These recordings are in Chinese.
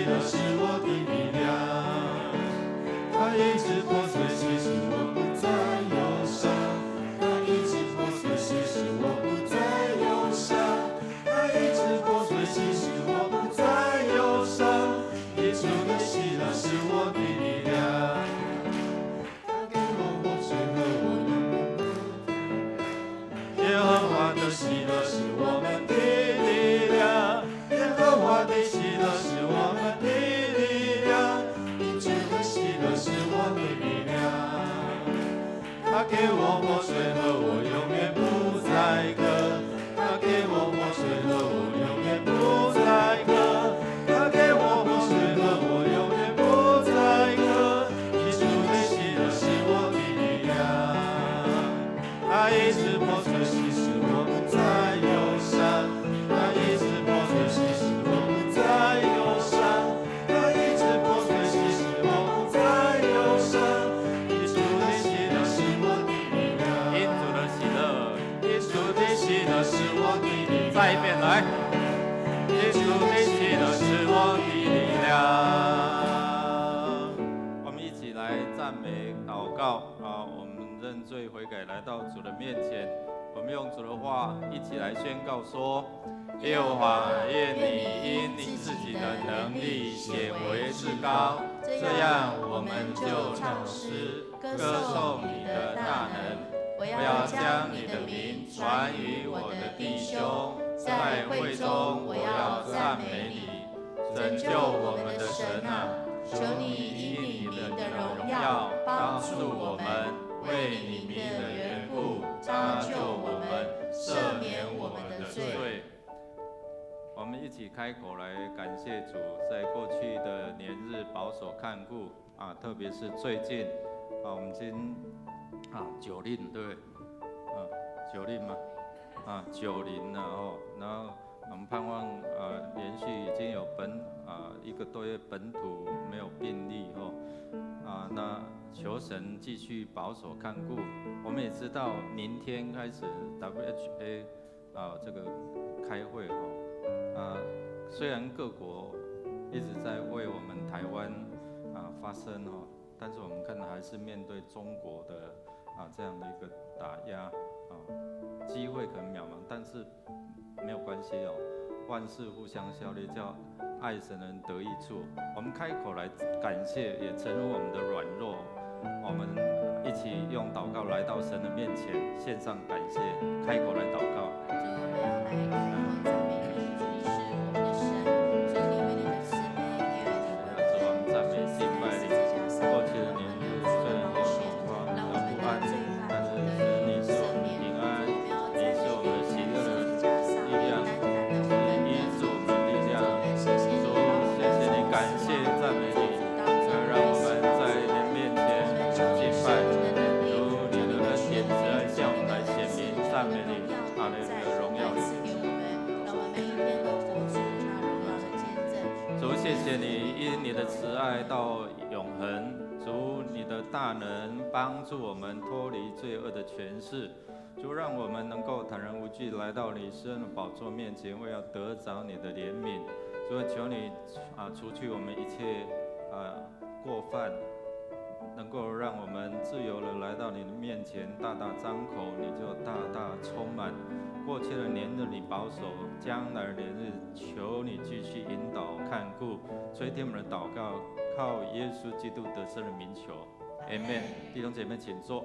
喜乐是我的力量。它一直破碎，其实我不再忧伤。它一直破碎，其实我不再忧伤。它一直破碎，其实我不再忧伤。耶稣的喜乐是我的力量。它给我活水和我永远不停。耶和华的喜乐是我们的力量。耶和华的喜乐是我们的力量。主的喜乐是我的力量。他给我活水和我永远不再渴。他给我活水和我永远不再渴。他给我活水和我永远不再渴。主的喜乐是我的力量。他一直破碎，其实我不再忧伤。他一直破碎，其实我不再忧伤。他一直破碎，其实我不再忧伤。耶稣的喜乐是我的力量。因主的喜乐，耶稣的喜乐是我的力量。再一遍来。耶稣的喜乐是我的力量。我们一起来赞美祷告啊！我们认罪悔改，来到主的面前。我们用主的话一起来宣告说：耶和华，愿你因你自己的能力显为至高，这样我们就唱诗歌颂你的大能。我要将你的名传于我的弟兄，在会中我要赞美你，拯救我们的神啊！求你以你名的荣耀帮助我们，为你名的缘故搭救我们，赦免我们的罪。我们一起开口来感谢主，在过去的年日保守看顾啊，特别是最近啊，我们90对不对？90嘛，90了哦，然后我们盼望连续已经有1个多月本土没有病例哦，那求神继续保守看顾。我们也知道明天开始 WHA 这个开会哦，虽然各国一直在为我们台湾发声哦，但是我们看还是面对中国的这样的一个打压机会可能渺茫，但是没有关系哦，万事互相效力，叫爱神的人得益处。我们开口来感谢，也承认我们的软弱，我们一起用祷告来到神的面前，献上感谢，开口来祷告。主，我们要来开口赞美你，主你是我们的神，主你为你的慈悲，因为你为我们主，我们赞美敬拜你。过去的年日虽然有恐慌和不安，但是你是我们平安，你是我们的喜乐的力量，你是我们的力量。主，谢谢你，感谢赞美你，让我们在你面前敬拜。主，你的恩典慈爱向我们来显明，赞美你，哈利路亚，荣耀你。主，谢谢你，因你的慈爱到永恒。主，你的大能帮助我们脱离罪恶的权势。主，让我们能够坦然无惧来到你施恩的宝座面前，为要得着你的怜悯。主，求你除去我们一切过犯，能够让我们自由的来到你的面前，大大张口，你就大大充满。过去的年日你保守，将来的年日求你继续引导看顾，垂听我们的祷告，靠耶稣基督得胜的名求 ，Amen。弟兄姐妹，请坐。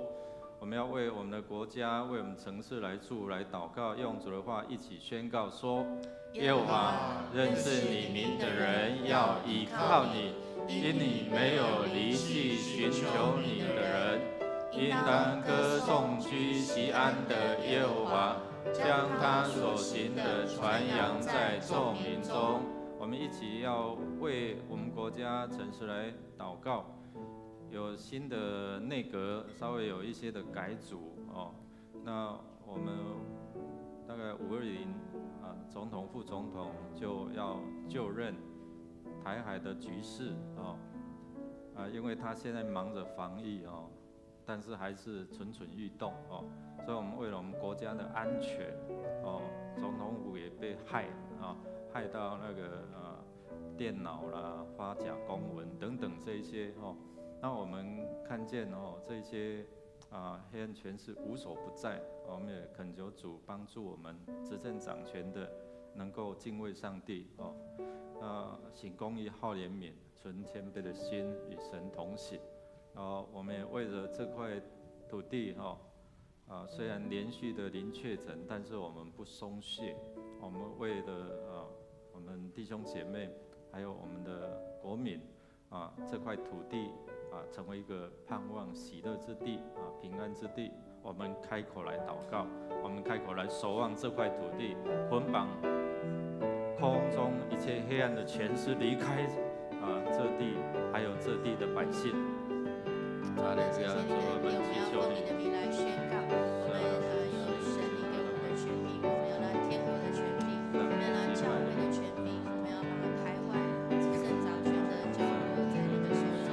我们要为我们的国家、为我们城市来祷告，用主的话一起宣告说：耶和华，认识你名的人要依靠你，因你没有离弃寻求你的人，应当歌颂居锡安的耶和华，将他所行的传扬在众民中。我们一起要为我们国家、城市来祷告。有新的内阁，稍微有一些的改组哦。那我们大概520总统、副总统就要就任台海的局势哦。因为他现在忙着防疫哦，但是还是蠢蠢欲动哦。所以我们为了我们国家的安全哦，总统府也被害到那个电脑啦、发假公文等等这一些哦，那我们看见哦这些黑暗权势无所不在，我们也恳求主帮助我们执政掌权的能够敬畏上帝哦，行公义、好怜悯、存谦卑的心，与神同行。我们也为着这块土地虽然连续的零确诊，但是我们不松懈。我们为了我们弟兄姐妹，还有我们的国民这块土地成为一个盼望、喜乐之地平安之地。我们开口来祷告，我们开口来守望这块土地，捆绑空中一切黑暗的权势，离开这地，还有这地的百姓。哈利路亚！主，我们祈求你的名来宣告，我们有神你给我们的权柄，我们有那天国的权柄，我们有那教会的权柄，我们要把台湾执政掌权的交托在你的手中。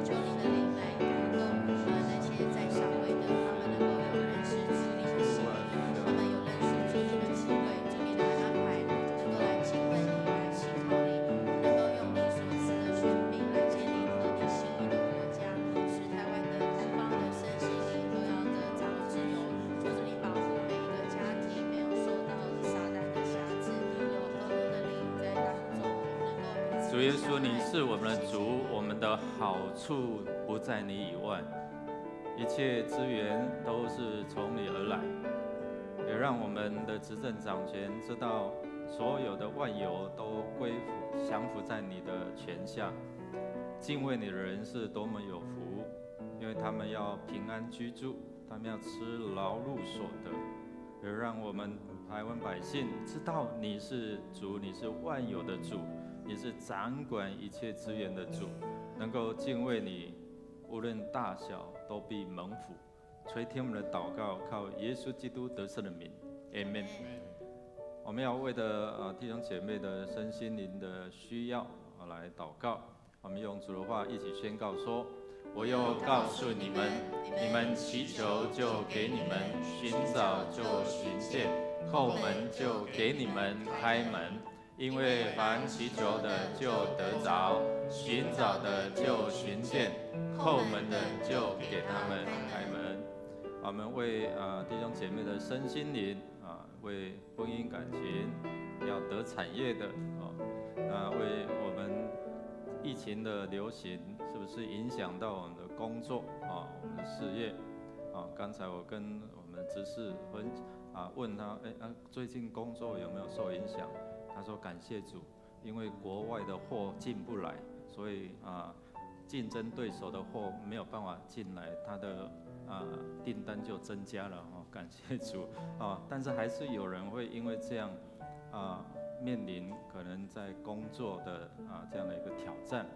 主，求你的灵来感动那些在上位的，他们能够有认识主你的心意，他们有认识主你的智慧，主你的安排，能够来敬畏你，来信靠你，能够用你所赐的权柄来建立合你心意的国家。台湾的南方的身心灵都要得着自由，求主你保护每一个家庭，没有受到撒旦的辖制，有和睦的灵在当中，能够主耶稣，你是我们的主，我们的好处不在你以外，一切资源都是从你而来，也让我们的执政掌权知道，所有的万有都归服降服在你的权下。敬畏你的人是多么有福，因为他们要平安居住，他们要吃劳碌所得。也让我们台湾百姓知道你是主，你是万有的主，你是掌管一切资源的主，能够敬畏你，无论大小都必蒙福。垂听我们的祷告，靠耶稣基督得胜的名 ，Amen。我们要为的弟兄姐妹的身心灵的需要来祷告。我们用主的话一起宣告说：我又告诉你们，你们祈求就给你们，寻找就寻见，叩门就给你们开门。因为凡祈求的就得着，寻找的就寻见，叩门的就给他们开门。我们为弟兄姐妹的身心灵为婚姻感情要得产业的为我们疫情的流行是不是影响到我们的工作我们的事业刚才我跟我们的执事问他最近工作有没有受影响？他说感谢主，因为国外的货进不来，所以竞争对手的货没有办法进来，他的订单就增加了感谢主但是还是有人会因为这样面临可能在工作的这样的一个挑战。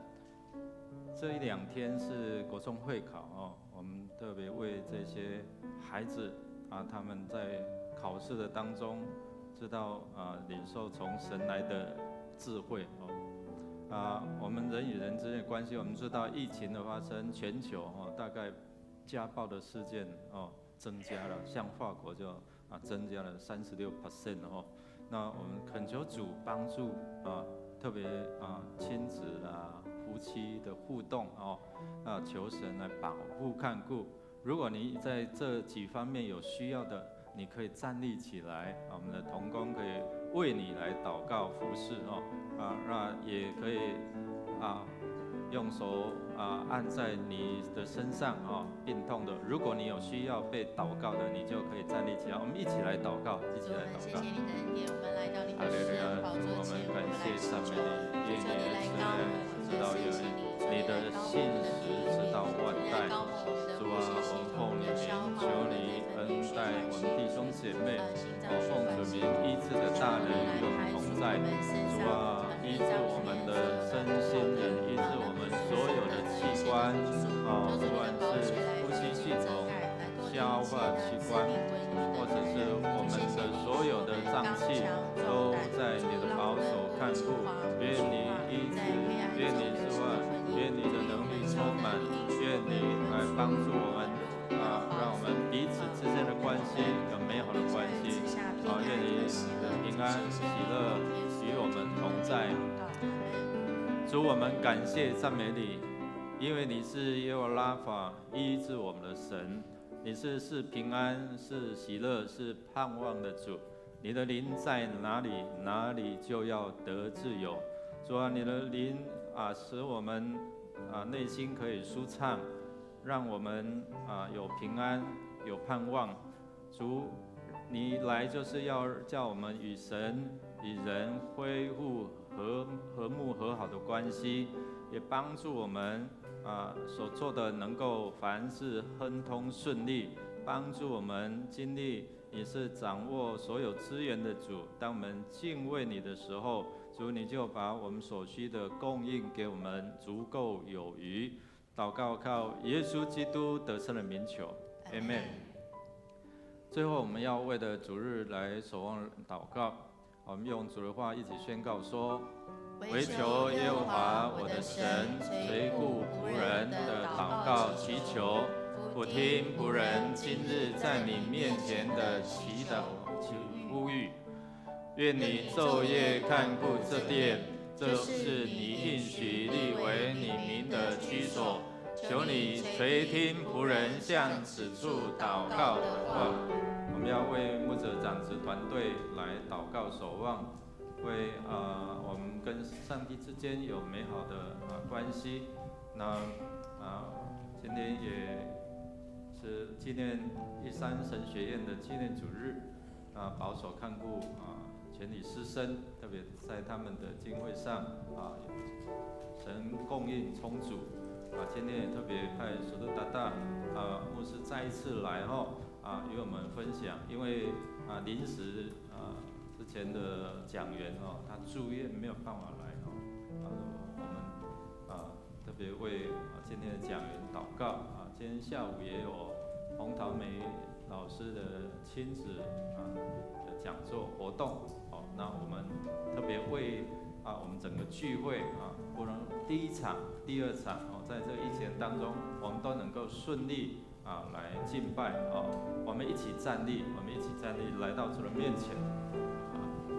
这一两天是国中会考我们特别为这些孩子他们在考试的当中知道领受从神来的智慧我们人与人之间的关系，我们知道疫情的发生，全球大概家暴的事件增加了，像法国就增加了36%那我们恳求主帮助特别亲子夫妻的互动求神来保护看顾。如果你在这几方面有需要的，你可以站立起来我们的同工可以为你来祷告服侍那也可以用手按在你的身上病痛的。如果你有需要被祷告的，你就可以站立起来，我们一起来祷告，一起来祷告。谢谢你的恩典，我们来到你的施恩宝座前，我们来祈求，求你来高摩我们的身心灵，你的信实直到万代。主我们奉你名，求你恩待我们弟兄姐妹，奉主名医治的大能与我们同在。主医治我们的身心灵，医治我们所有的器官不管是呼吸系统、消化器官，或者是我们的所有的脏器，都在你的保守看顾。愿你医治，愿你是万，愿你的能力充满，愿你来帮助我们让我们彼此之间的关系有美好的关系愿你的平安喜乐与我们同在。我们感谢赞美你，因为你是耶和华拉法，医治我们的神。你是平安，是喜乐，是盼望的主。你的灵在哪里，哪里就要得自由。主啊，你的灵使我们内心可以舒畅，让我们有平安，有盼望。主，你来就是要叫我们与神、与人恢复和睦和好的关系，也帮助我们所做的能够凡事亨通顺利，帮助我们经历你是掌握所有资源的主。当我们敬畏你的时候，主你就把我们所需的供应给我们，足够有余。祷告靠耶稣基督得胜的名求 ，Amen。最后，我们要为的主日来守望祷告。我们用主的话一起宣告说：唯求耶和华我的神垂顾仆人的祷告祈求，俯听仆人今日在你面前的祈祷呼吁。愿你昼夜看顾这殿，这是你应许立为你名的居所。求你垂听仆人向此处祷告的话。我们要为牧者长子团队来祷告守望，为我们跟上帝之间有美好的关系。那今天也是纪念13神学院的纪念主日，保守看顾全体师生，特别在他们的经会上神供应充足。今天也特别派索多达达牧师再一次来与我们分享，因为临时之前的讲员他住院没有办法来我们特别为今天的讲员祷告今天下午也有洪桃梅老师的亲子的讲座活动那我们特别为我们整个聚会不论第一场、第二场在这疫情当中，我们都能够顺利来敬拜我们一起站立，来到主的面前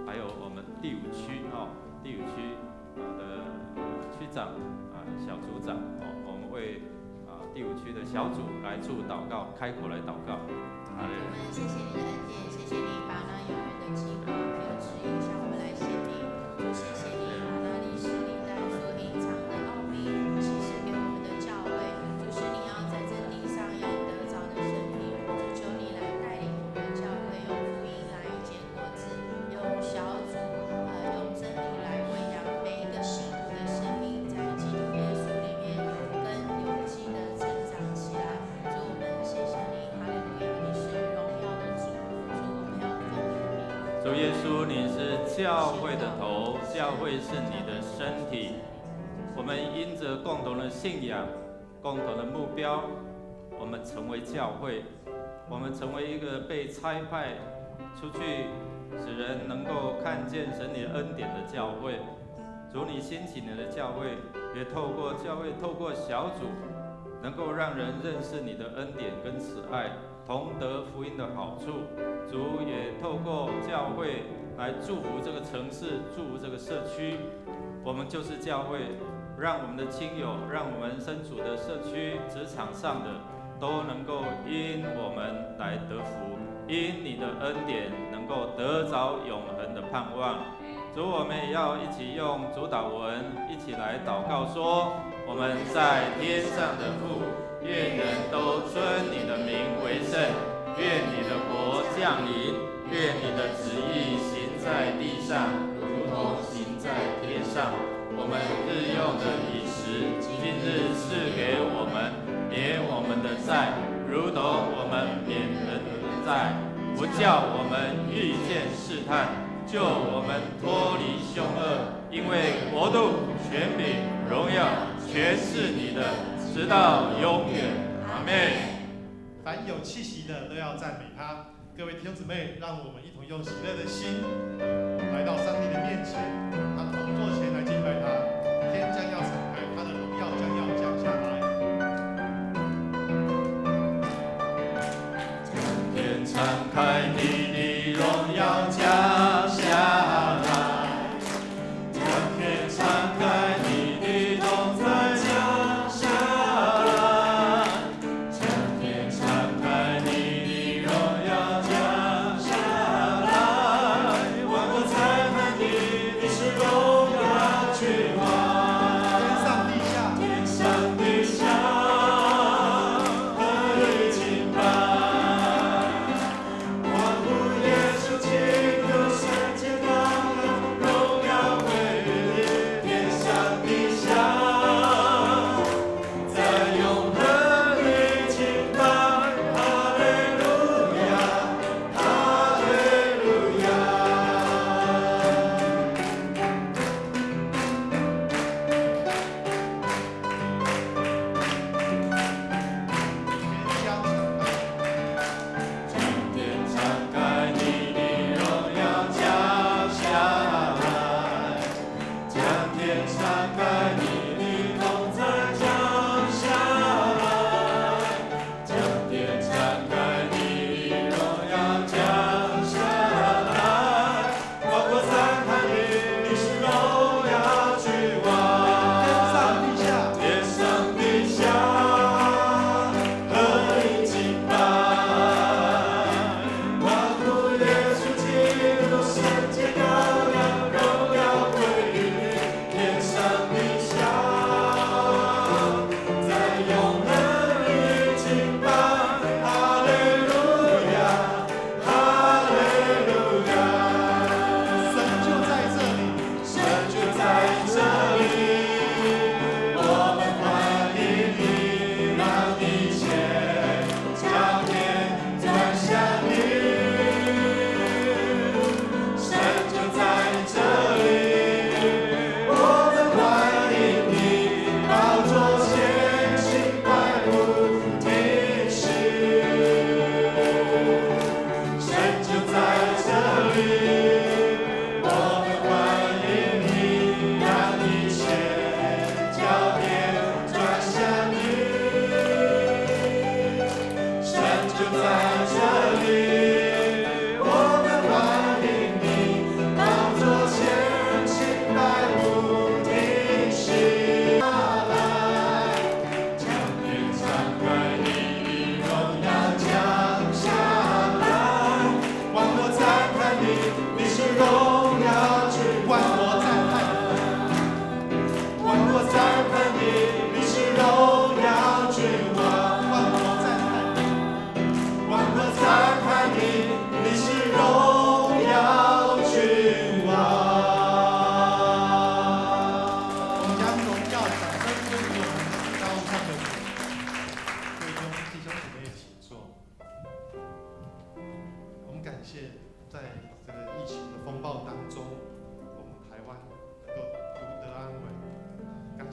还有我们第5区的区长小组长我们为第5区的小组来做祷告，开口来祷告。我们谢谢你的恩典，谢谢你把那永远的计划还有指引向我们来显明。主，谢谢你把那历史历代所隐藏的奥秘启示给我们的教会。主，是你要在这地上要得着的生命。主，求你来带领我们教会，用福音来结果子，用小组用真理来喂养每一个信徒的生命，在基督耶稣里面有根有基的成长起来。主，我们谢谢你，哈利路亚，你是荣耀的主。主，我们要奉你的名。主耶稣，你是教会的头，教会是你的身体。我们因着共同的信仰、共同的目标，我们成为教会，我们成为一个被差派出去，使人能够看见神你的恩典的教会。主，你兴起你的教会，也透过教会，透过小组，能够让人认识你的恩典跟慈爱，同得福音的好处。主也透过教会来祝福这个城市，祝福这个社区。我们就是教会，让我们的亲友，让我们身处的社区、职场上的，都能够因我们来得福，因你的恩典能够得着永恒的盼望。主，我们也要一起用主祷文一起来祷告说：我们在天上的父，愿人都尊你的名为圣，愿你的国降临，愿你的旨意行在地上，如同行在天上。我们日用的饮食，今日赐给我们，免我们的债，如同我们免人的债，不叫我们遇见试探，救我们脱离凶恶。因为国度、权柄、荣耀，全是你的，直到永远。阿们。凡有气息的都要赞美他。各位弟兄姊妹，让我们一同用喜乐的心来到上帝的面前，他宝座前来敬拜他。天将要敞开，他的荣耀将要降下来。天敞开，你的荣耀降下来。将天敞开，你的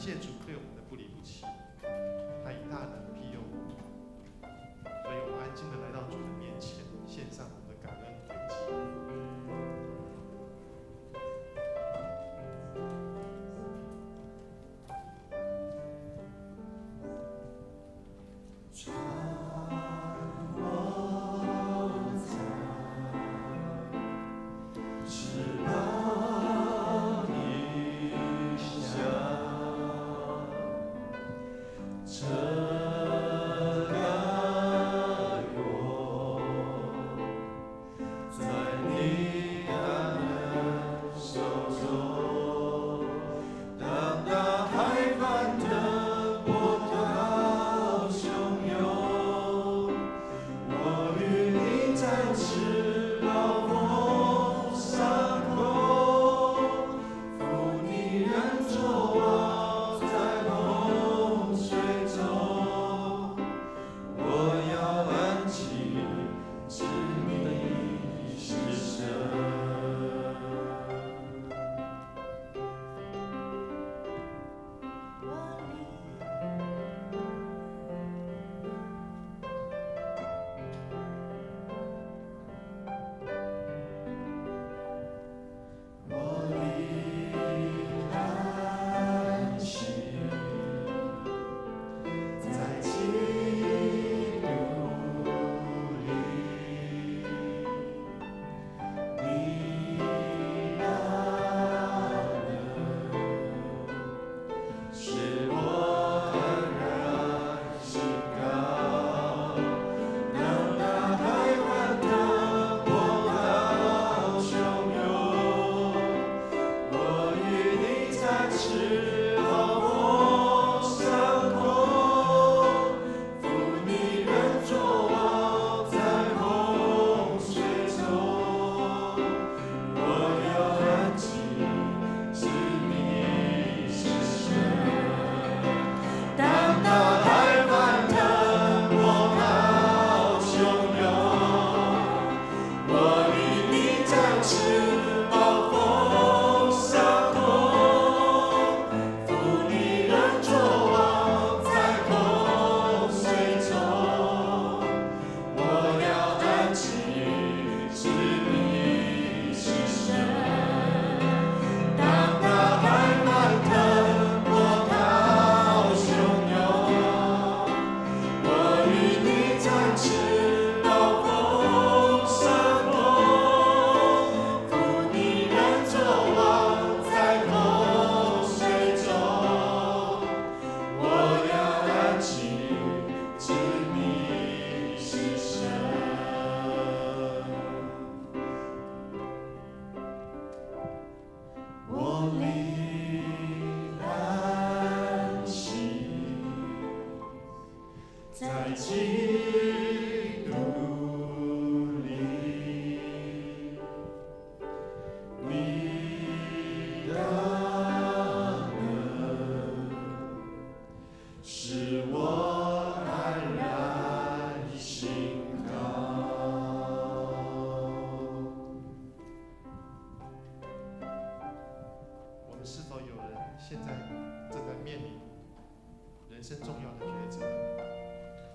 谢主对我们的不离不弃，他以大能庇佑我们，所以我们安静的来到主的面前，献上我们的感恩回祭。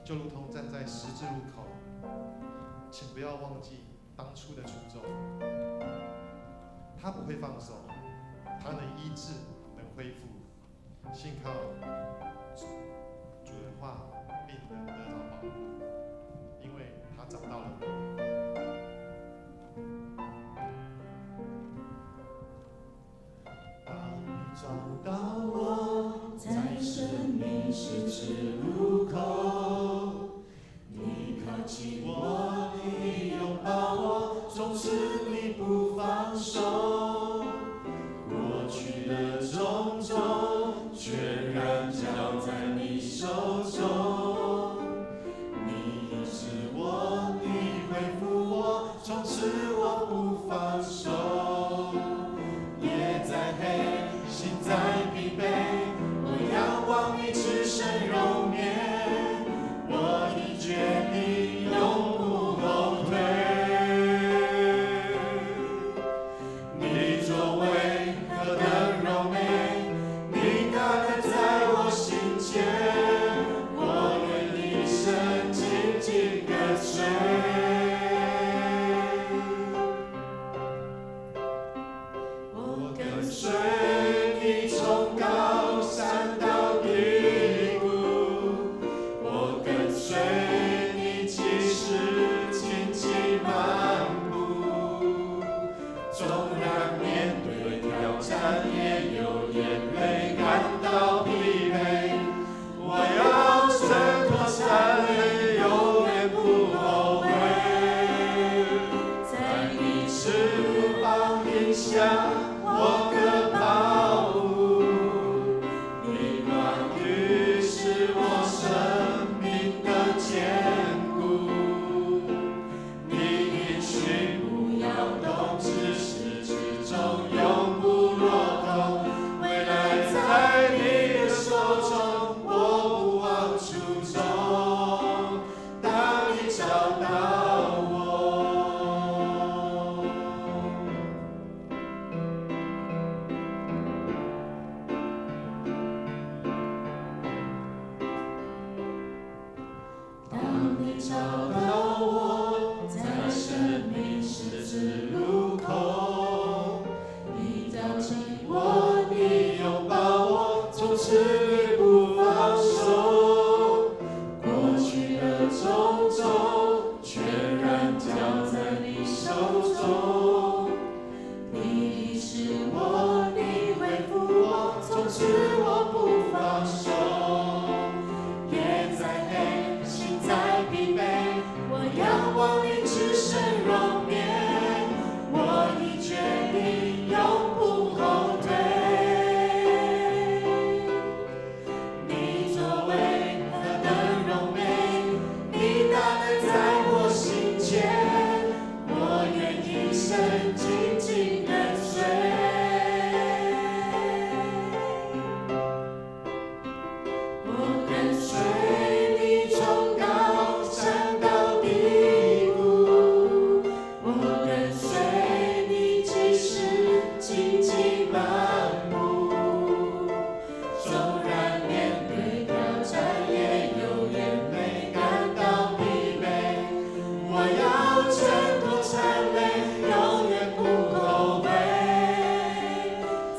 就如同站在十字路口，请不要忘记当初的初衷。他不会放手，他能医治，能恢复。信靠主的话，必能得到保护，因为他找到了你。当你找到我，在生命十字路口，你靠近我，你拥抱我，从此你不放手。过去的种种，全然交在你手中。你医治我，你恢复我，从此我不放手。夜再黑，心再疲惫。找到我，在生命十字路口，你抱紧我，你拥抱我，从此你不放手。过去的种种，全然交在你手中。你医治我，你恢复我，从此我不放手。夜再黑，心再疲惫，我仰望你至深容颜，我已决定永不后退。你作为何等荣美，你大能在我心间，我愿一生紧紧跟随。我跟随你从高山到低谷，我跟随你即使荆棘漫步，纵然面对挑战，也有眼泪感到疲惫。我要挣脱谄媚，永远不后悔。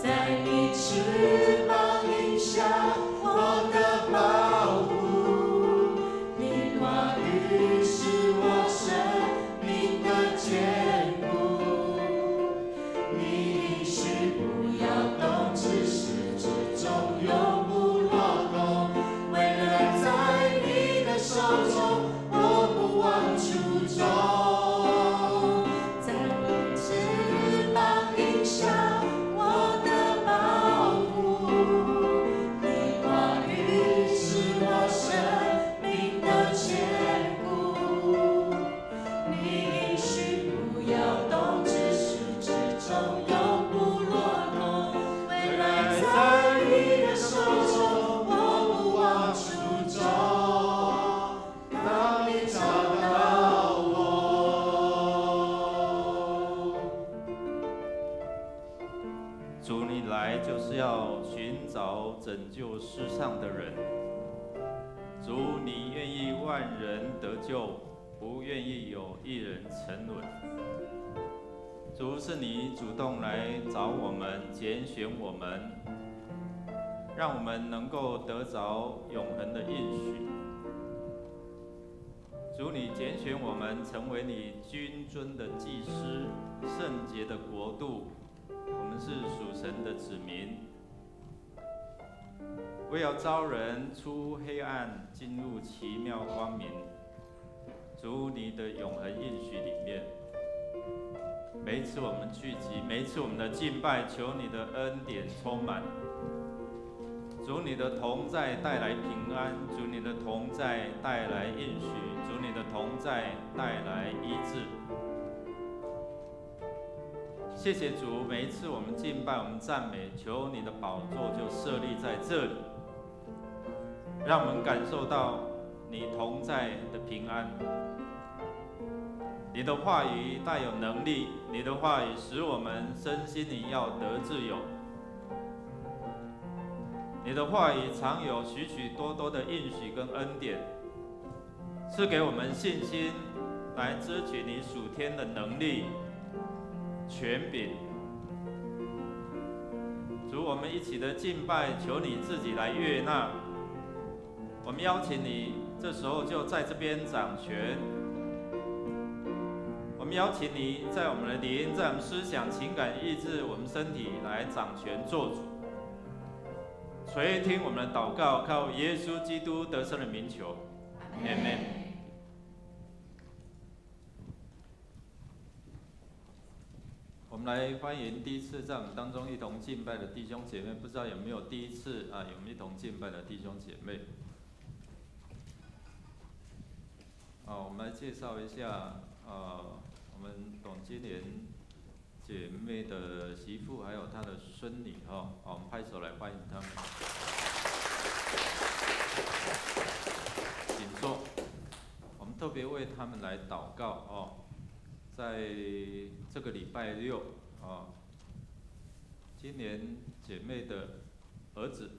在你翅膀荫下，我的保护，你话语是我生命的坚固。你应许不要动，至始至终永不落空。未来在你的手中，我不忘初衷。在你翅膀荫下，我的保护，你话语是我生命的坚固。你应许不要动，至始至终永不落空。未来在你的手中，我不忘初衷。当你找到我。主，你来就是要寻找拯救世上的人。主，你愿意万人得救，不愿意有一人沉沦。主，是你主动来找我们，拣选我们，让我们能够得着永恒的应许。主，你拣选我们成为你君尊的祭司，圣洁的国度，我们是属神的子民，为要招人出黑暗，进入奇妙光明。主，你的永恒应许里面，每一次我们聚集，每一次我们的敬拜，求你的恩典充满。主，你的同在带来平安，主，你的同在带来应许，主，你的同在带来医治。谢谢主，每一次我们敬拜，我们赞美，求你的宝座就设立在这里，让我们感受到你同在的平安。你的话语大有能力，你的话语使我们身心灵要得自由。你的话语常有许许多多的应许跟恩典，赐给我们信心，来支取你属天的能力、权柄。主，我们一起的敬拜，求你自己来悦纳。我们邀请你，这时候就在这边掌权。我们邀请你在我们的灵，在我们思想、情感、意志、我们身体来掌权做主。垂听我们的祷告，靠耶稣基督得胜的名求，阿们。我们来欢迎第一次在我们当中一同敬拜的弟兄姐妹，不知道有没有第一次啊？有没有一同敬拜的弟兄姐妹？我们来介绍一下我们董金莲姐妹的媳妇，还有她的孙女我们拍手来欢迎他们。请坐。我们特别为他们来祷告在这个礼拜六今年姐妹的儿子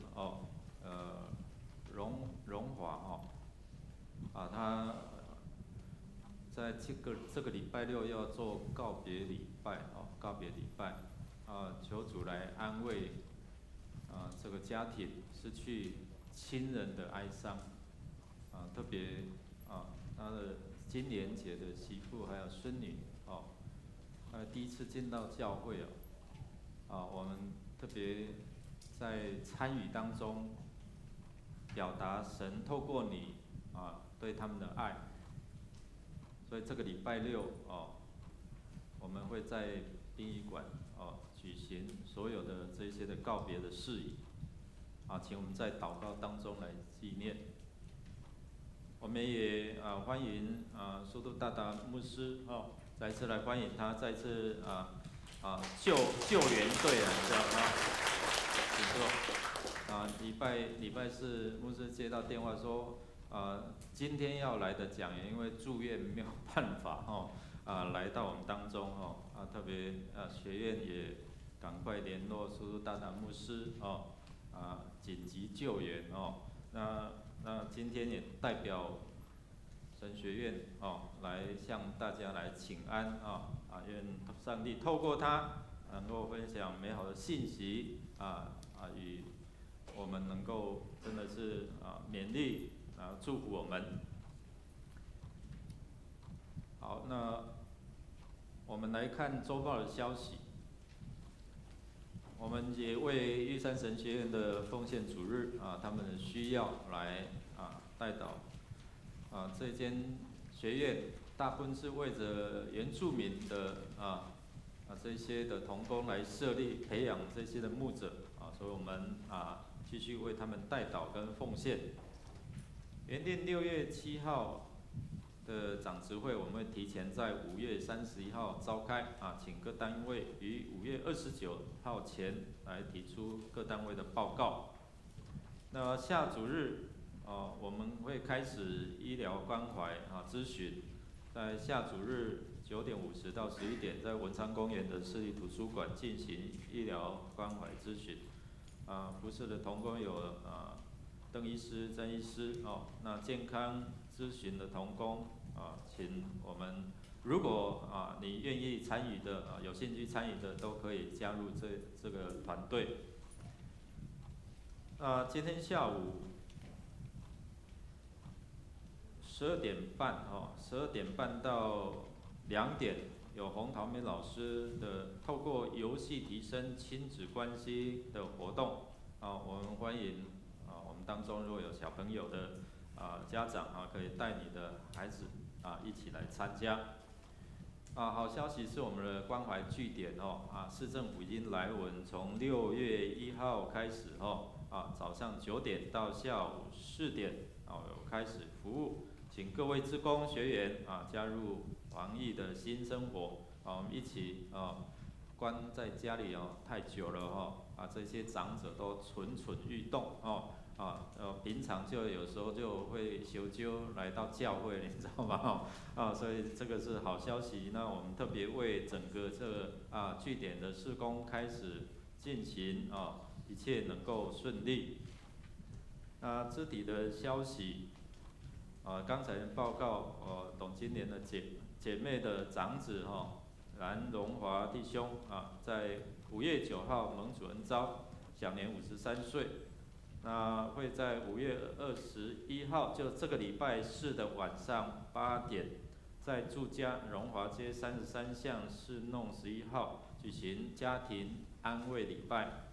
荣华他在这个礼拜六要做告别礼拜哦，告别礼拜求主来安慰这个家庭失去亲人的哀伤特别他的今年节的媳妇还有孙女第一次进到教会我们特别在参与当中表达神透过你对他们的爱，所以这个礼拜六我们会在殡仪馆举行所有的这些的告别的事宜请我们在祷告当中来纪念。我们也欢迎苏都大达牧师再次来欢迎他，再次救援队这样请坐。礼拜四牧师接到电话说今天要来的讲员因为住院没有办法来到我们当中特别学院也赶快联络苏都大达牧师紧急救援那今天也代表神学院来向大家来请安愿上帝透过他能够分享美好的信息与我们能够真的是勉励祝福我们。好，那我们来看周报的消息。我们也为玉山神学院的奉献主日他们的需要来代祷这间学院大部分是为着原住民的这些的同工来设立培养这些的牧者所以我们继续为他们代祷跟奉献。原定6月7号的长执会，我们会提前在5月31号召开请各单位于5月29号前来提出各单位的报告。那下主日我们会开始医疗关怀咨询，在下主日9点50到11点，在文昌公园的市立图书馆进行医疗关怀咨询。服侍的同工有邓医师、曾医师那健康咨询的同工请我们，如果你愿意参与的有兴趣参与的都可以加入这个团队。今天下午12点半12点半到2点有洪桃梅老师的透过游戏提升亲子关系的活动我们欢迎我们当中如果有小朋友的家长可以带你的孩子一起来参加。好消息是我们的关怀据点市政府已经来文，从6月1号开始早上9点到下午4点有开始服务，请各位志工学员加入防疫的新生活我们一起关在家里太久了这些长者都蠢蠢欲动平常就有时候就会求救来到教会，你知道吗？所以这个是好消息。那我们特别为整个这个据点的事工开始进行一切能够顺利。肢体的消息刚才报告董金莲的姐妹的长子蓝荣华弟兄在5月9号蒙主恩召，享年53岁。那会在5月21号，就这个礼拜四的晚上8点，在住家荣华街33巷4弄11号举行家庭安慰礼拜。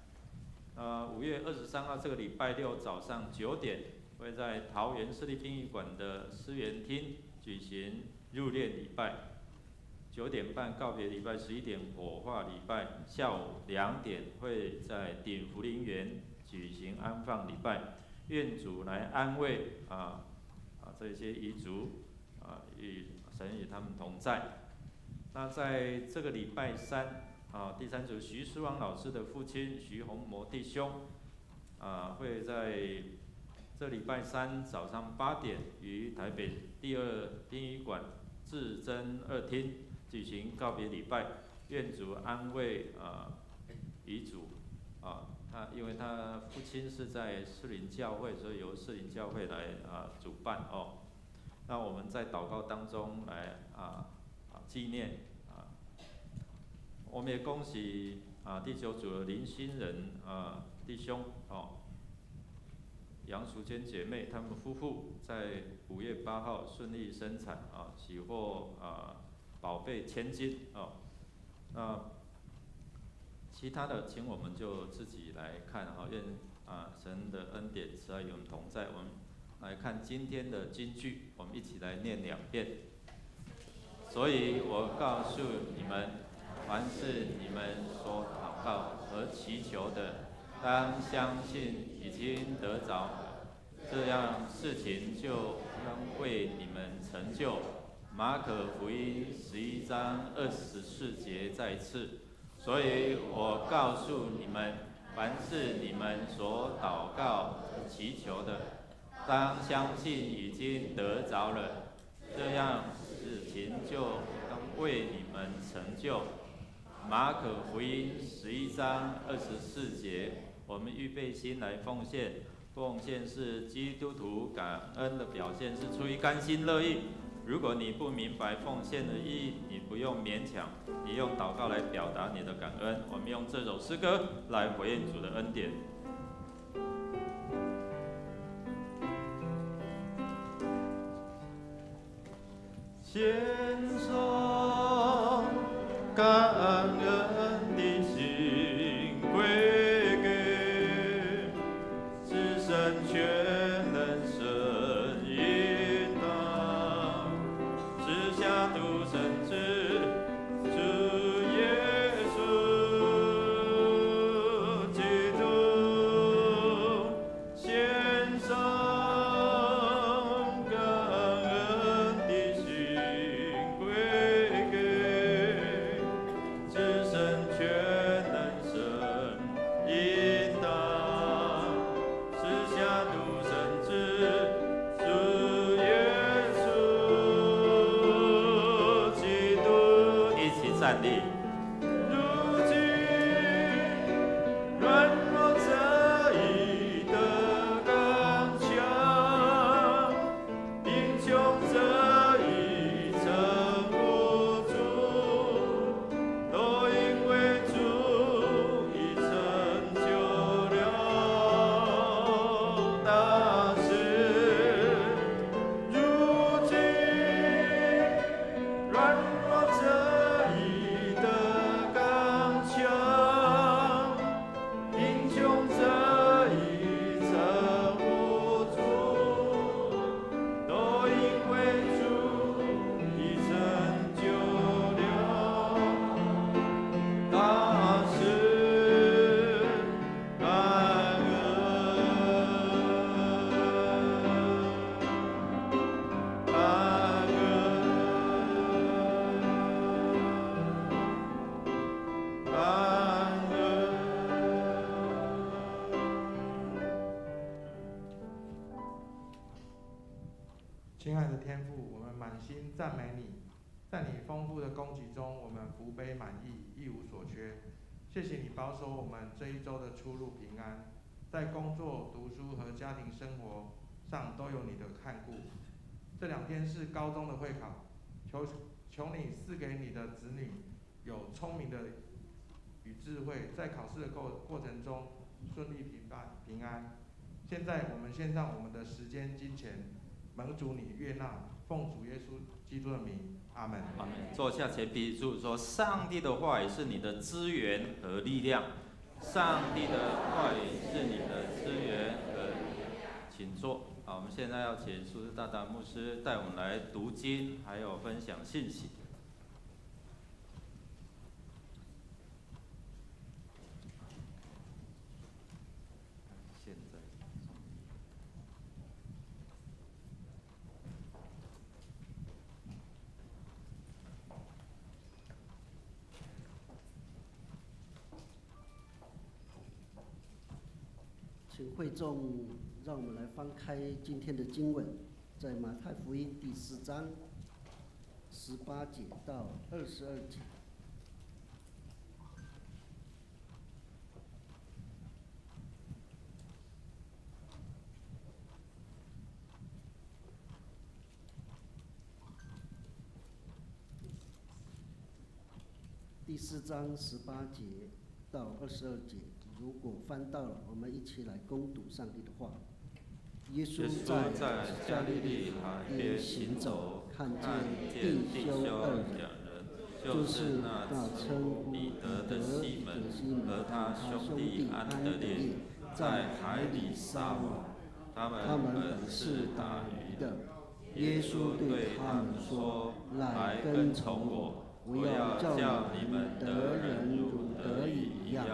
5月23号这个礼拜六早上9点，会在桃园市立殡仪馆的思源厅举行入殓礼拜。9点半告别礼拜，11点火化礼拜，下午2点会在鼎福林园举行安放礼拜，愿主来安慰这些遗族与神与他们同在。那在这个礼拜三第三组徐思旺老师的父亲徐洪模弟兄会在这礼拜三早上8点于台北第2殡仪馆至真2厅举行告别礼拜，愿主安慰遗族因为他父亲是在士林教会，所以由士林教会来主办那我们在祷告当中来纪念我们也恭喜第九组的林新人弟兄杨淑娟姐妹他们夫妇在5月8号顺利生产喜获宝贝千金那其他的，请我们就自己来看愿神的恩典慈爱与我们同在。我们来看今天的金句，我们一起来念2遍。所以我告诉你们，凡是你们所祷告和祈求的，当相信已经得着了，这样事情就将为你们成就。马可福音11章24节再次。所以我告诉你们，凡是你们所祷告祈求的，当相信已经得着了，这样事情就当为你们成就。马可福音11章24节，我们预备心来奉献。奉献是基督徒感恩的表现，是出于甘心乐意。如果你不明白奉献的意义，你不用勉强，你用祷告来表达你的感恩。我们用这首诗歌来回应主的恩典。献上感恩的心归给至神全能神引导，直下独生子主耶稣基督，献上感恩的心归给至神全能神引导，直下独生子主耶稣基督，一起站立。如今软弱者已得刚强，贫穷者已撑不住，都因为主已成就了大事。如今软弱者已得刚强，贫穷者已撑不住，都因为主已成就了大事。感恩，感恩，感恩。亲爱的天父，我们满心赞美你，在你丰富的供给中，我们福杯满溢，一无所缺。谢谢你保守我们这一周的出入平安，在工作、读书和家庭生活上都有你的看顾。这2天是高中的会考，求你赐给你的子女有聪明的与智慧，在考试的过程中顺利平安。现在我们献上我们的时间、金钱，蒙主你悦纳，奉主耶稣基督的名，阿门。阿门。坐下前彼主说：上帝的话语是你的资源和力量。上帝的话语是你的资源和力量。请坐。好，我们现在要请苏斯大大牧师带我们来读经，还有分享信息。现在。请会众让我们来翻开今天的经文，在马太福音第4章18节到22节。第4章18节到22节。如果翻到了，我们一起来攻读上帝的话。耶稣在加利利海边行走，看见弟兄2人，就是那称呼彼得的西门和他兄弟安德烈，在海里撒网。他们本是打鱼的。耶稣对他们说：“来跟从我，不要叫你们得人如得鱼一样。”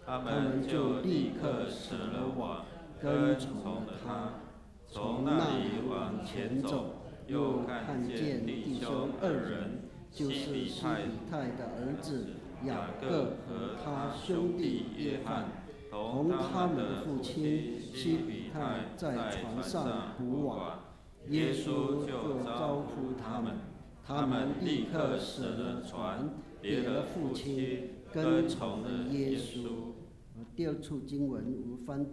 他们就立刻舍了网，跟从了他。从那里往前走，又看见弟兄2人，就是西比泰的儿子雅各和他兄弟约翰，同他们的父亲西比泰在船上捕网。耶稣就招呼他们，他们立刻舍了船，别了父亲，跟从了耶稣。第2处经文我们翻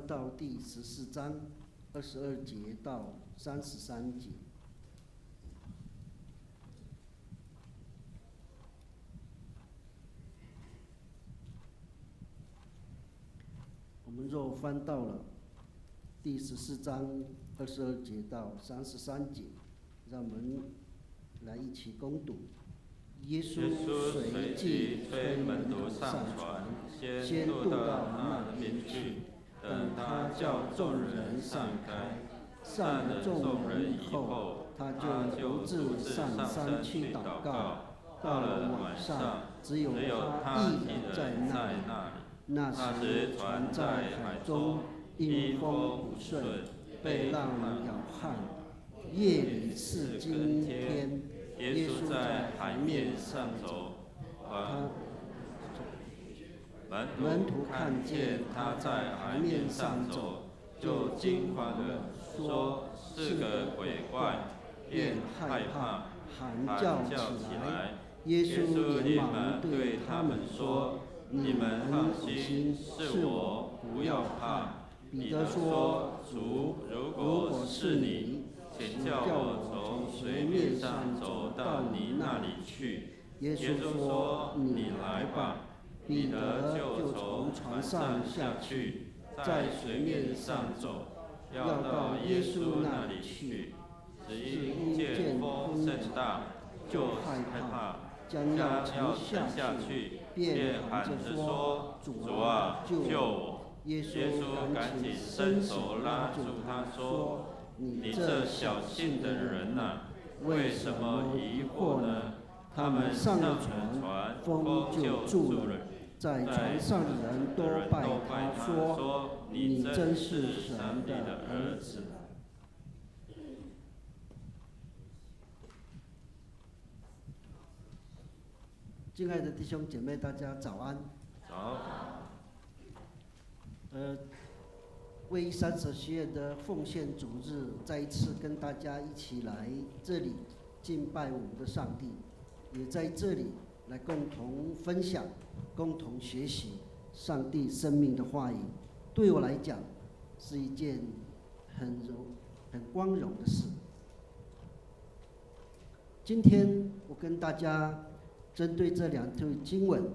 到第14章22节到33节。我们若翻到了第14章22节到33节，让我们来一起攻读。耶稣随即催门徒上船，先渡到那边去。等他叫众人散开，散了众人以后，他就独自上山去祷告。到了晚上，只有他一人在那里。那时船在海中，因风不顺，被浪摇撼。夜里是今天，耶稣在海面上走，门徒看见他在海面上走，就惊慌地说是个鬼怪，便害怕，喊叫起来。耶稣连忙对他们说：“你们放心，是我，不要怕。”彼得说：“主，如果是你，请叫我从水面上走到你那里去。”耶稣说：“你来吧。”彼得就从船上下去，在水面上走，要到耶稣那里去。只因见风甚大，就害怕，将要沉下去，便喊着说：“主啊，救我！”耶稣赶紧伸手拉住他说：“你这小信的人啊，为什么疑惑呢？”他们上了船，风就住了。在船上的人都拜他说：“你真是神的儿子。”敬爱的弟兄姐妹，大家早安。早。为30学院的奉献主日，再一次跟大家一起来这里敬拜我们的上帝，也在这里来共同分享、共同学习上帝生命的话语。对我来讲，是一件很光荣的事。今天我跟大家针对这2条经文，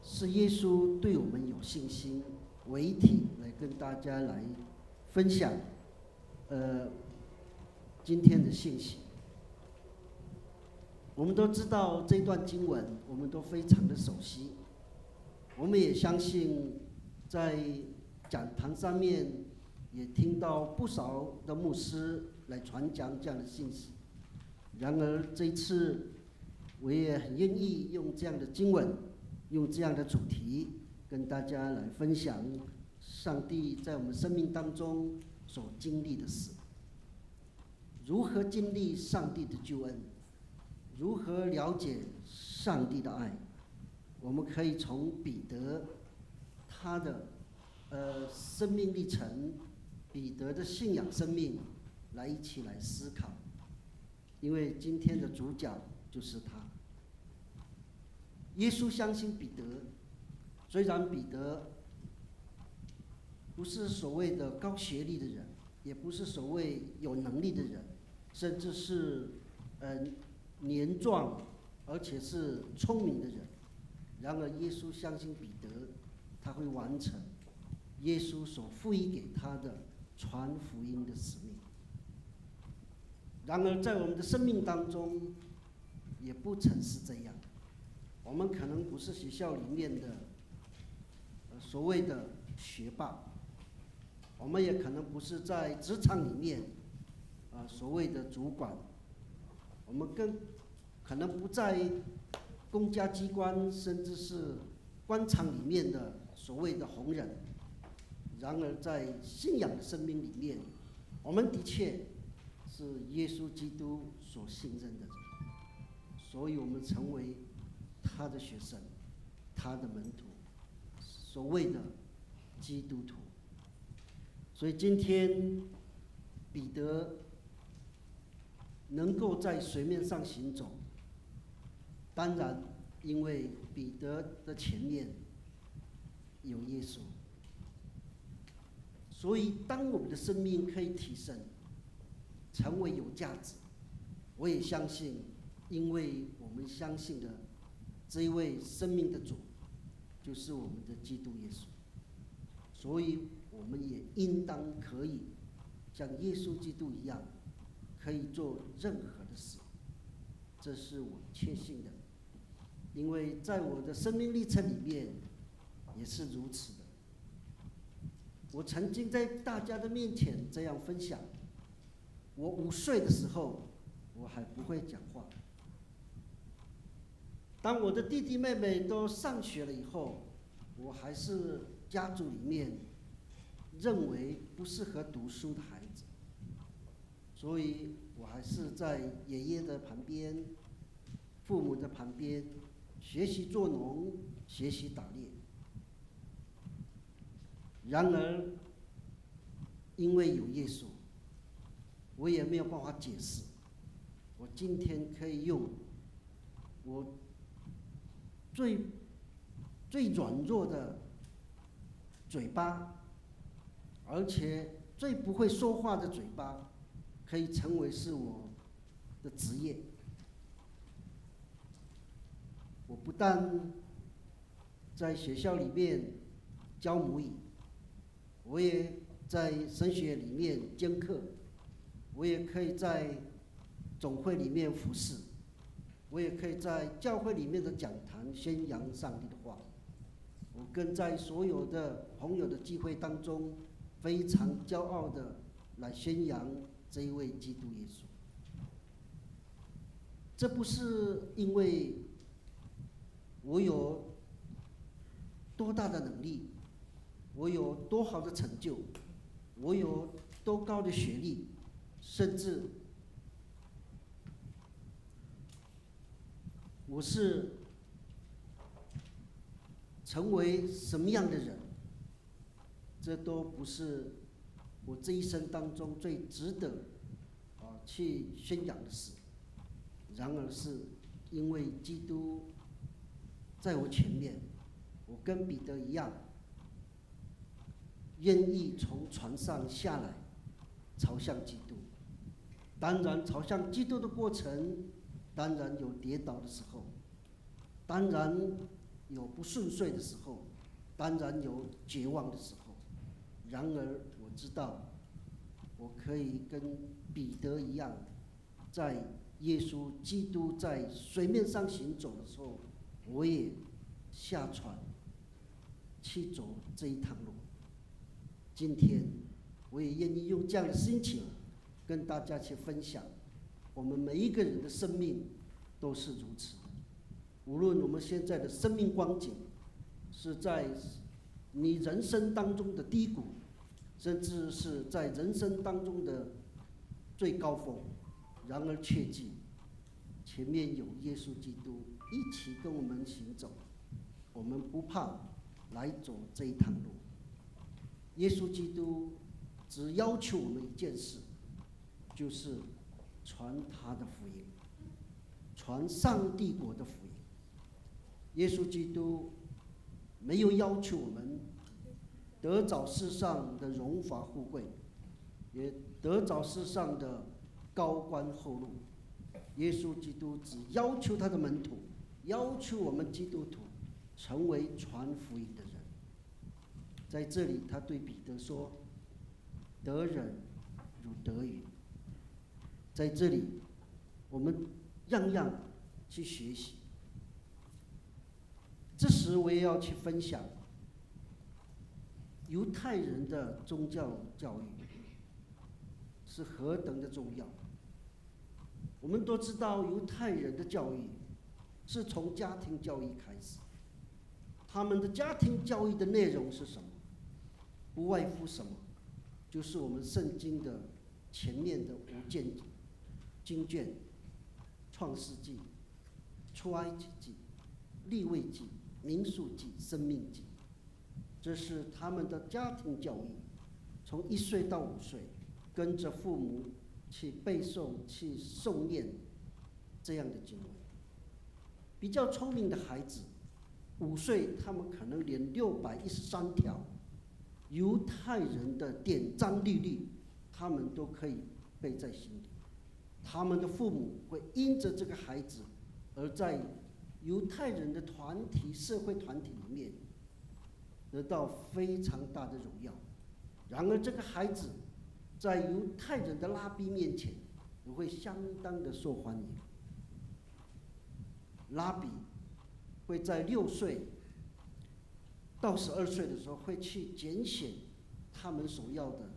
是耶稣对我们有信心为题来跟大家来分享今天的信息。我们都知道这段经文，我们都非常的熟悉。我们也相信，在讲堂上面也听到不少的牧师来传讲这样的信息。然而这一次，我也很愿意用这样的经文，用这样的主题，跟大家来分享上帝在我们生命当中所经历的事。如何经历上帝的救恩？如何了解上帝的爱？我们可以从彼得他的生命历程，彼得的信仰生命来一起来思考。因为今天的主角就是他。耶稣相信彼得，虽然彼得不是所谓的高学历的人，也不是所谓有能力的人，甚至是年壮而且是聪明的人。然而耶稣相信彼得，他会完成耶稣所赋予给他的传福音的使命。然而在我们的生命当中，也不曾是这样。我们可能不是学校里面的所谓的学霸，我们也可能不是在职场里面所谓的主管，我们更可能不在公家机关甚至是官场里面的所谓的红人。然而在信仰的生命里面，我们的确是耶稣基督所信任的人，所以我们成为他的学生，他的门徒，所谓的基督徒。所以今天彼得能够在水面上行走，当然因为彼得的前面有耶稣。所以当我们的生命可以提升，成为有价值，我也相信，因为我们相信的这一位生命的主就是我们的基督耶稣，所以我们也应当可以像耶稣基督一样，可以做任何的事。这是我确信的，因为在我的生命历程里面也是如此的。我曾经在大家的面前这样分享，我5岁的时候我还不会讲话，当我的弟弟妹妹都上学了以后，我还是家族里面认为不适合读书的孩子，所以我还是在爷爷的旁边、父母的旁边学习做农、学习打猎。然而因为有耶稣，我也没有办法解释，我今天可以用我最软弱的嘴巴，而且最不会说话的嘴巴，可以成为是我的职业。我不但在学校里面教母语，我也在神学里面兼课，我也可以在总会里面服侍，我也可以在教会里面的讲坛宣扬上帝的话。我更在所有的朋友的聚会当中，非常骄傲的来宣扬这一位基督耶稣。这不是因为我有多大的能力，我有多好的成就，我有多高的学历，甚至我是成为什么样的人，这都不是我这一生当中最值得去宣扬的事。然而是因为基督在我前面，我跟彼得一样，愿意从船上下来，朝向基督。当然，朝向基督的过程，当然有跌倒的时候，当然有不顺遂的时候，当然有绝望的时候。然而，我知道，我可以跟彼得一样，在耶稣基督在水面上行走的时候，我也下船去走这一趟路。今天我也愿意用这样的心情跟大家去分享，我们每一个人的生命都是如此的。无论我们现在的生命光景是在你人生当中的低谷，甚至是在人生当中的最高峰，然而切记，前面有耶稣基督一起跟我们行走，我们不怕来走这一趟路。耶稣基督只要求我们一件事，就是传他的福音，传上帝国的福音。耶稣基督没有要求我们得着世上的荣华富贵，也得着世上的高官厚禄。耶稣基督只要求他的门徒，要求我们基督徒成为传福音的人。在这里，他对彼得说：“得人如得鱼。”在这里，我们样样去学习。这时，我也要去分享犹太人的宗教教育是何等的重要。我们都知道，犹太人的教育是从家庭教育开始。他们的家庭教育的内容是什么？不外乎什么？就是我们圣经的前面的5件经卷：创世纪、出埃及记、利未记、民数记、生命记。这是他们的家庭教育，从1岁到5岁，跟着父母去背诵、去诵念这样的经文。比较聪明的孩子，5岁他们可能连613条犹太人的典章律例，他们都可以背在心里。他们的父母会因着这个孩子，而在犹太人的团体、社会团体里面得到非常大的荣耀。然而，这个孩子在犹太人的拉比面前，也会相当的受欢迎。拉比会在6岁到12岁的时候，会去拣选他们所要的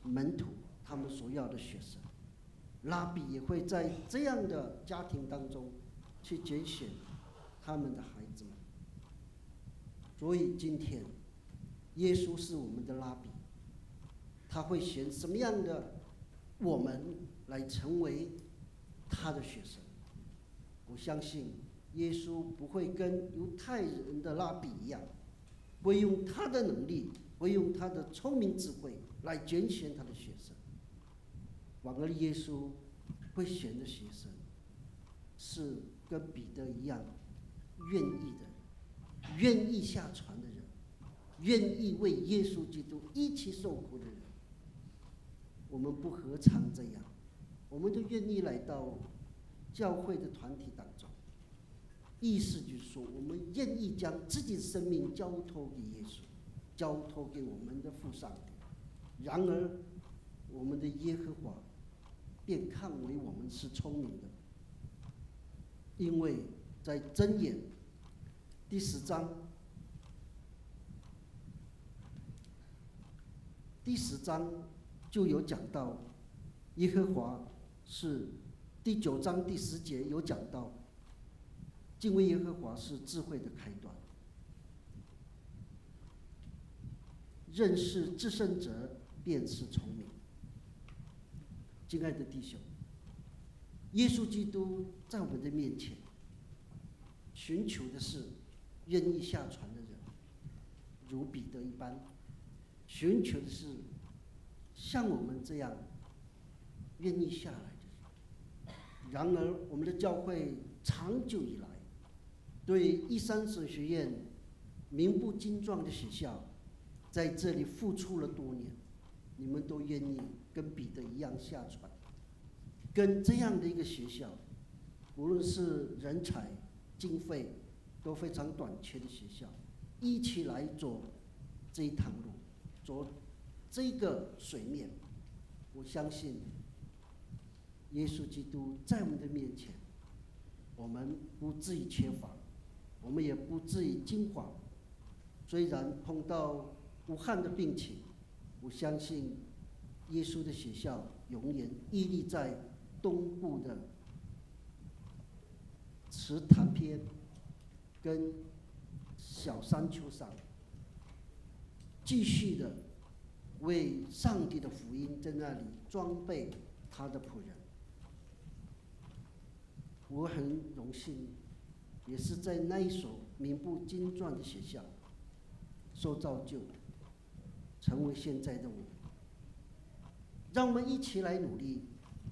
门徒，他们所要的学生。拉比也会在这样的家庭当中去拣选他们的孩子们。所以今天，耶稣是我们的拉比，他会选什么样的我们来成为他的学生？我相信耶稣不会跟犹太人的拉比一样，会用他的能力，会用他的聪明智慧来拣选他的学生。反而耶稣会选的学生，是跟彼得一样愿意的，愿意下船的人，愿意为耶稣基督一起受苦的人。我们不何尝这样？我们都愿意来到教会的团体当中，意思就是说，我们愿意将自己的生命交托给耶稣，交托给我们的父上帝。然而，我们的耶和华便看为我们是聪明的，因为在箴言第10章就有讲到，耶和华是第9章第10节有讲到，敬畏耶和华是智慧的开端，认识至圣者便是聪明。亲爱的弟兄，耶稣基督在我们的面前，寻求的是愿意下船的人，如彼得一般；寻求的是像我们这样愿意下来的人。然而，我们的教会长久以来对一三神学院名不经传的学校，在这里付出了多年，你们都愿意跟彼得一样下船，跟这样的一个学校，无论是人才、经费都非常短缺的学校，一起来走这一趟路，走这个水面。我相信耶稣基督在我们的面前，我们不至于缺乏，我们也不至于惊慌。虽然碰到武汉的病情，我相信耶稣的学校永远屹立在东部的池潭边跟小山丘上，继续的为上帝的福音在那里装备他的仆人。我很荣幸，也是在那一所名不经传的学校受造就，成为现在的我。让我们一起来努力，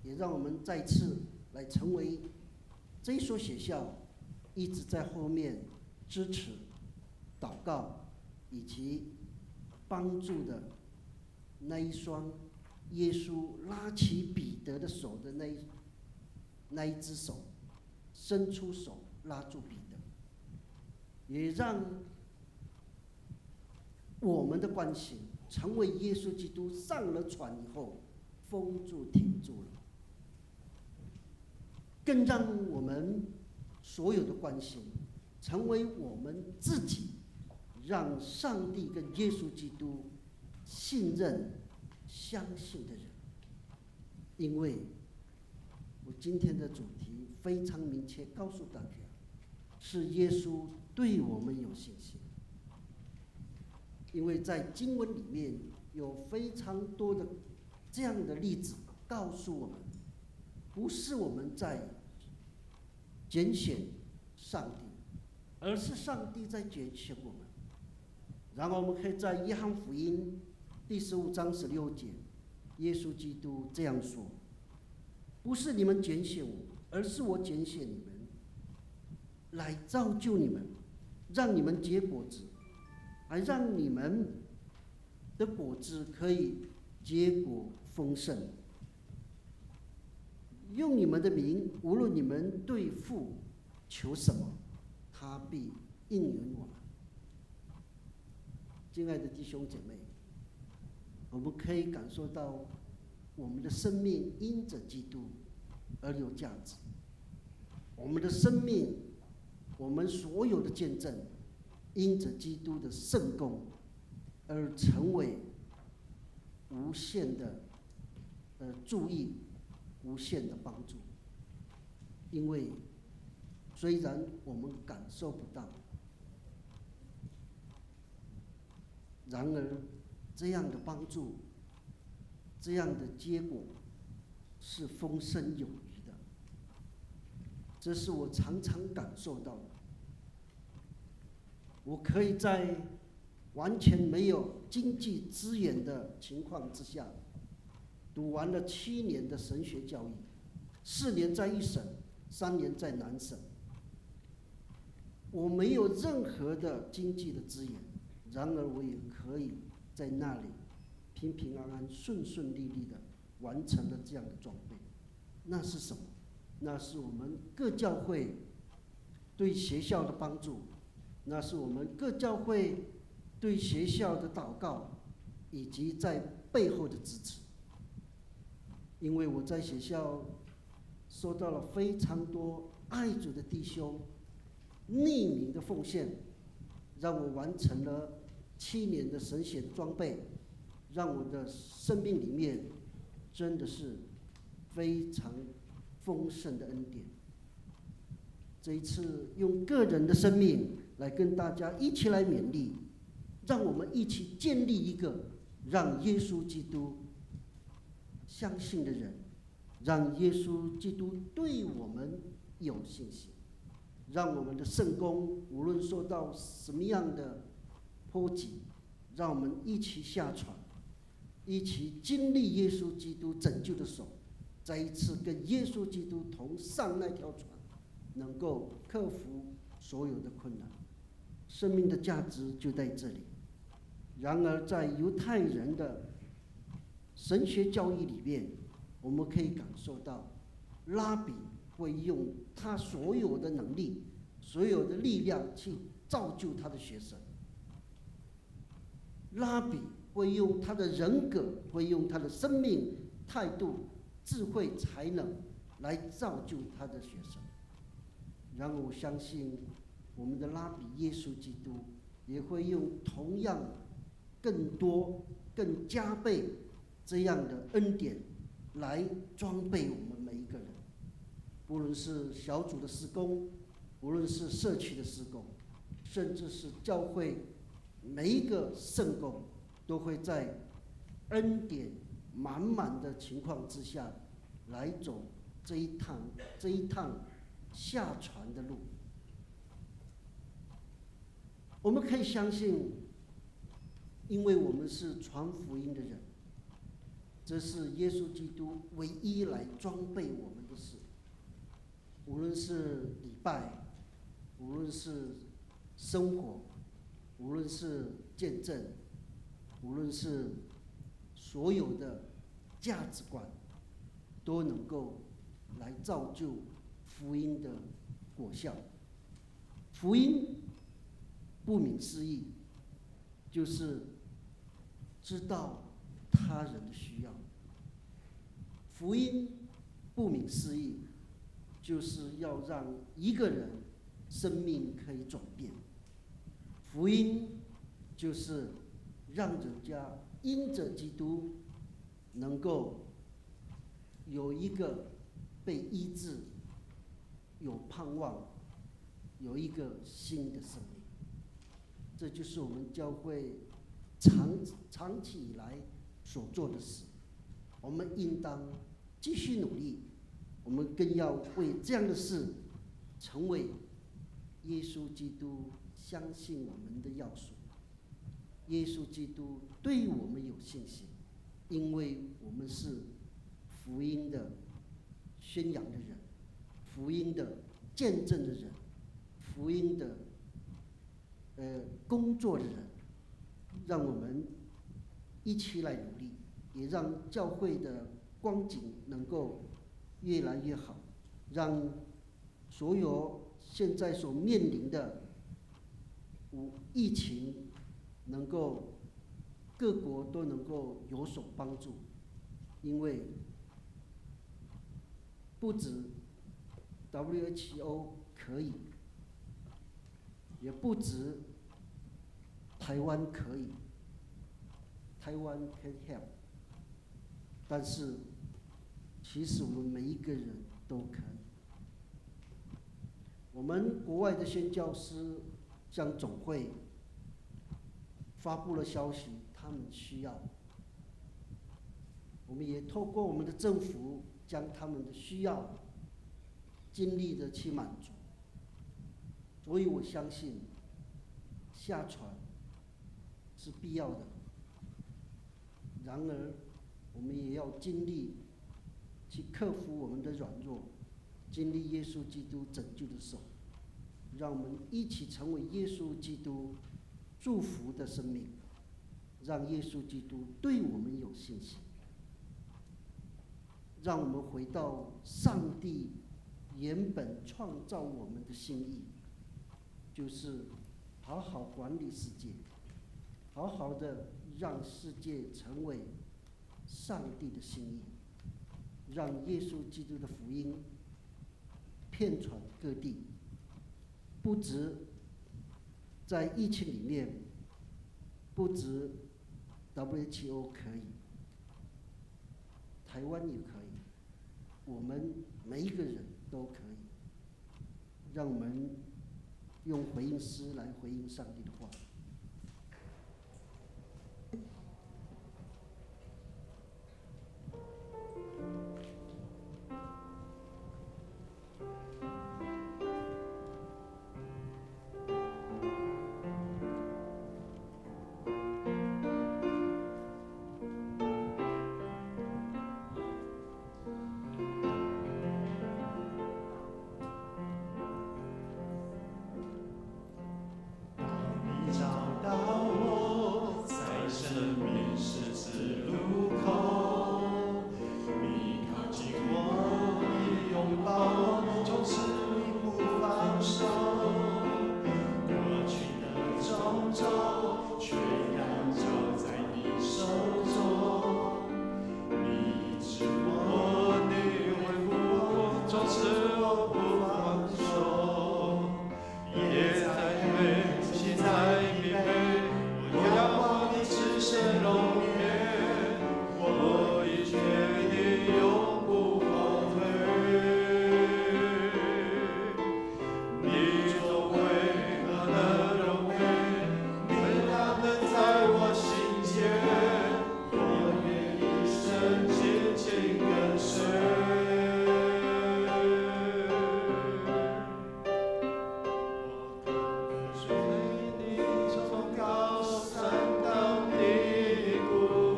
也让我们再次来成为这一所学校一直在后面支持、祷告以及帮助的那一双耶稣拉起彼得的手的那一只手，伸出手拉住彼得，也让我们的关系成为耶稣基督上了船以后封住停住了，更让我们所有的关系成为我们自己让上帝跟耶稣基督信任相信的人。因为我今天的主题非常明确告诉大家，是耶稣对我们有信心。因为在经文里面有非常多的这样的例子告诉我们，不是我们在拣选上帝，而是上帝在拣选我们。然后我们可以在约翰福音第15章16节，耶稣基督这样说：不是你们拣选我，而是我拣选你们，来造就你们，让你们结果子，还让你们的果子可以结果丰盛。用你们的名，无论你们对父求什么，他必应允我们。亲爱的弟兄姐妹，我们可以感受到我们的生命因着基督而有价值，我们的生命，我们所有的见证因着基督的圣功而成为无限的注意，无限的帮助。因为虽然我们感受不到，然而这样的帮助，这样的结果是丰盛有余的，这是我常常感受到的。我可以在完全没有经济资源的情况之下，读完了7年的神学教育，4年在一省，3年在南省。我没有任何的经济的资源，然而我也可以在那里平平安安、顺顺利利的完成了这样的装备。那是什么？那是我们各教会对学校的帮助，那是我们各教会对学校的祷告，以及在背后的支持。因为我在学校收到了非常多爱主的弟兄匿名的奉献，让我完成了7年的神学的装备，让我的生命里面真的是非常丰盛的恩典。这一次用个人的生命来跟大家一起来勉励，让我们一起建立一个让耶稣基督相信的人，让耶稣基督对我们有信心，让我们的圣工无论受到什么样的波及，让我们一起下船，一起经历耶稣基督拯救的手，再一次跟耶稣基督同上那条船，能够克服所有的困难。生命的价值就在这里。然而在犹太人的神学教义里面，我们可以感受到拉比会用他所有的能力、所有的力量去造就他的学生。拉比会用他的人格，会用他的生命态度、智慧、才能来造就他的学生。然而我相信我们的拉比耶稣基督也会用同样更多、更加倍这样的恩典来装备我们每一个人，无论是小组的事工，无论是社区的事工，甚至是教会每一个圣工，都会在恩典满满的情况之下来走这一趟下船的路。我们可以相信，因为我们是传福音的人，这是耶稣基督唯一来装备我们的事。无论是礼拜，无论是生活，无论是见证，无论是所有的价值观，都能够来造就福音的果效。福音顾名思义，就是知道他人的需要。福音顾名思义，就是要让一个人生命可以转变。福音就是让人家因着基督能够有一个被医治、有盼望、有一个新的生命。这就是我们教会长期以来所做的事。我们应当继续努力，我们更要为这样的事成为耶稣基督相信我们的要素。耶稣基督对我们有信心，因为我们是福音的宣扬的人，福音的见证的人，福音的工作的人。让我们一起来努力，也让教会的光景能够越来越好，让所有现在所面临的疫情能够各国都能够有所帮助。因为不止 WHO 可以，也不止台湾可以，台湾 can help， 但是其实我们每一个人都可以。我们国外的宣教师向总会发布了消息，他们需要，我们也透过我们的政府将他们的需要尽力的去满足。所以我相信下船是必要的，然而我们也要尽力去克服我们的软弱，经历耶稣基督拯救的手，让我们一起成为耶稣基督祝福的生命，让耶稣基督对我们有信心，让我们回到上帝原本创造我们的心意，就是好好管理世界，好好的让世界成为上帝的心意，让耶稣基督的福音遍传各地。不止在疫情里面，不止 WHO 可以，台湾也可以，我们每一个人都可以。让我们用回应诗来回应上帝的话。找到我，在生命十字路口，你靠近我，你拥抱我，从此你不放手。过去的种种，全然交在你手中。你医治我，你恢复我，从此我不放手。夜再黑，心再疲惫，我仰望你赤身容颜，我已决定永不后退。你作为何等荣美，你他们在我心间，我愿一生紧紧跟随。随你从高山到低谷。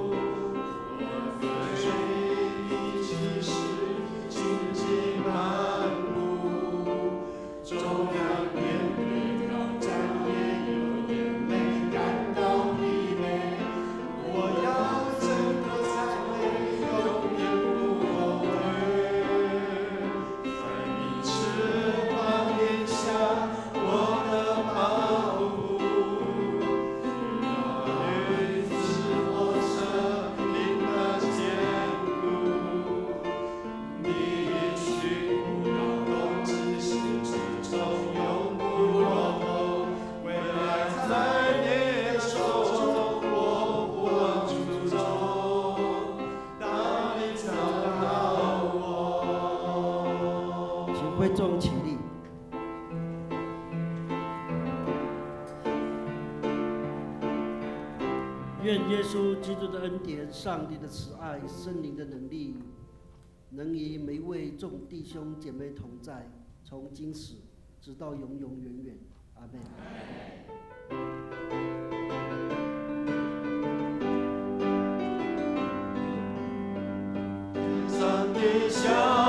会众起立。愿耶稣基督的恩典、上帝的慈爱、圣灵的能力，能与每一位众弟兄姐妹同在，从今时直到永永远远。阿们。上帝下。